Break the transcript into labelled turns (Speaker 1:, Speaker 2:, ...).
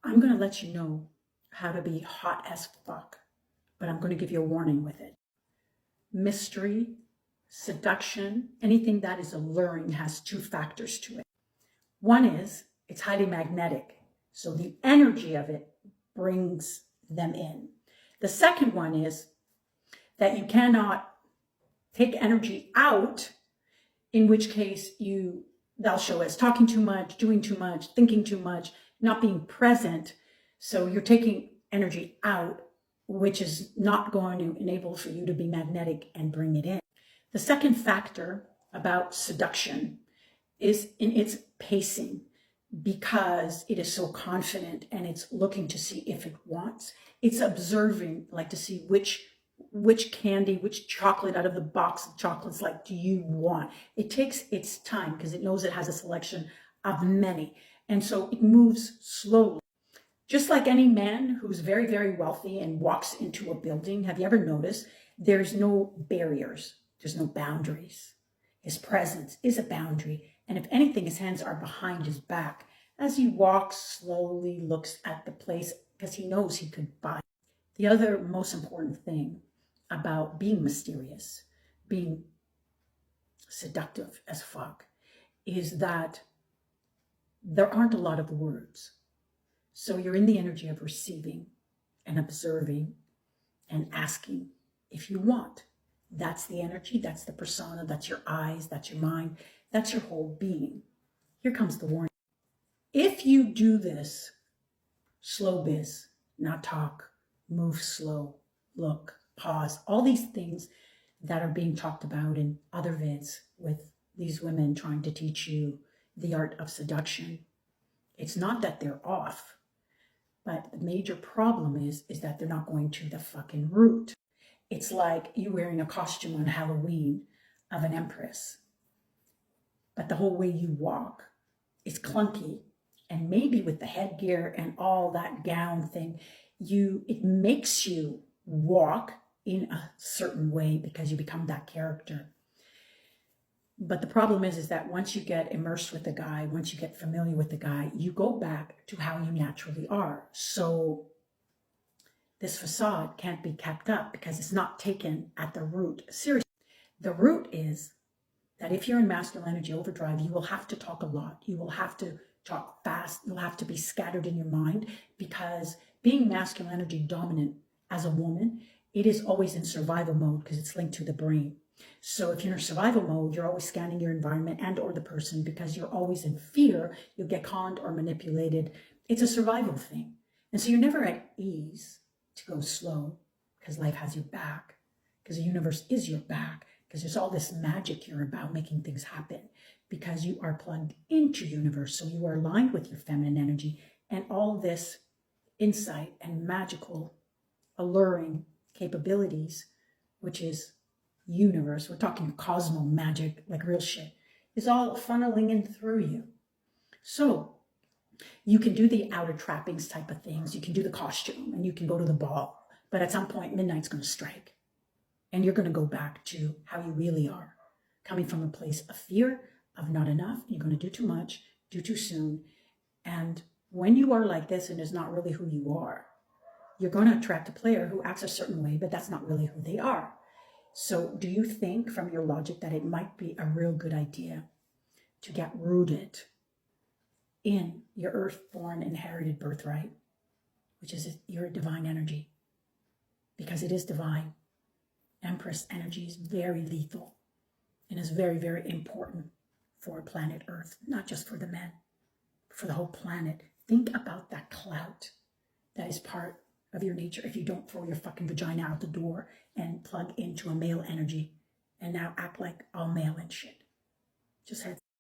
Speaker 1: I'm going to let you know how to be hot as fuck, but I'm going to give you a warning with it. Mystery, seduction, anything that is alluring has two factors to it. One is it's highly magnetic, so the energy of it brings them in. The second one is that you cannot take energy out, in which case they'll show us talking too much, doing too much, thinking too much, not being present. So you're taking energy out, which is not going to enable for you to be magnetic and bring it in. The second factor about seduction is in its pacing, because it is so confident and it's looking to see if it wants. It's observing, like to see which candy, which chocolate out of the box of chocolates, like, do you want? It takes its time because it knows it has a selection of many. And so it moves slowly. Just like any man who's very, very wealthy and walks into a building, have you ever noticed there's no barriers? There's no boundaries. His presence is a boundary. And if anything, his hands are behind his back as he walks slowly, looks at the place because he knows he could buy. The other most important thing about being mysterious, being seductive as fuck, is that there aren't a lot of words. So you're in the energy of receiving and observing and asking if you want. That's the energy, that's the persona, that's your eyes, that's your mind, that's your whole being. Here comes the warning. If you do this, slow biz, not talk, move slow, look, pause, all these things that are being talked about in other vids with these women trying to teach you the art of seduction. It's not that they're off, but the major problem is that they're not going to the fucking root. It's like you wearing a costume on Halloween of an empress, but the whole way you walk is clunky. And maybe with the headgear and all that gown thing, it makes you walk in a certain way because you become that character. But the problem is that once you get immersed with the guy, once you get familiar with the guy, you go back to how you naturally are. So this facade can't be kept up because it's not taken at the root seriously. The root is that if you're in masculine energy overdrive, you will have to talk a lot. You will have to talk fast. You'll have to be scattered in your mind, because being masculine energy dominant as a woman, it is always in survival mode because it's linked to the brain. So if you're in survival mode, you're always scanning your environment and or the person because you're always in fear. You'll get conned or manipulated. It's a survival thing. And so you're never at ease to go slow because life has your back, because the universe is your back, because there's all this magic here about making things happen, because you are plugged into universe. So you are aligned with your feminine energy and all this insight and magical, alluring capabilities, which is universe. We're talking cosmo magic, like real shit, is all funneling in through you. So you can do the outer trappings type of things. You can do the costume and you can go to the ball, but at some point midnight's going to strike and you're going to go back to how you really are, coming from a place of fear, of not enough. You're going to do too much, do too soon. And when you are like this and is not really who you are, you're going to attract a player who acts a certain way, but that's not really who they are. So do you think from your logic that it might be a real good idea to get rooted in your earth-born inherited birthright, which is your divine energy? Because it is divine. Empress energy is very lethal and is very, very important for planet Earth, not just for the men, but for the whole planet. Think about that clout that is part of your nature if you don't throw your fucking vagina out the door and plug into a male energy and now act like all male and shit. Just heads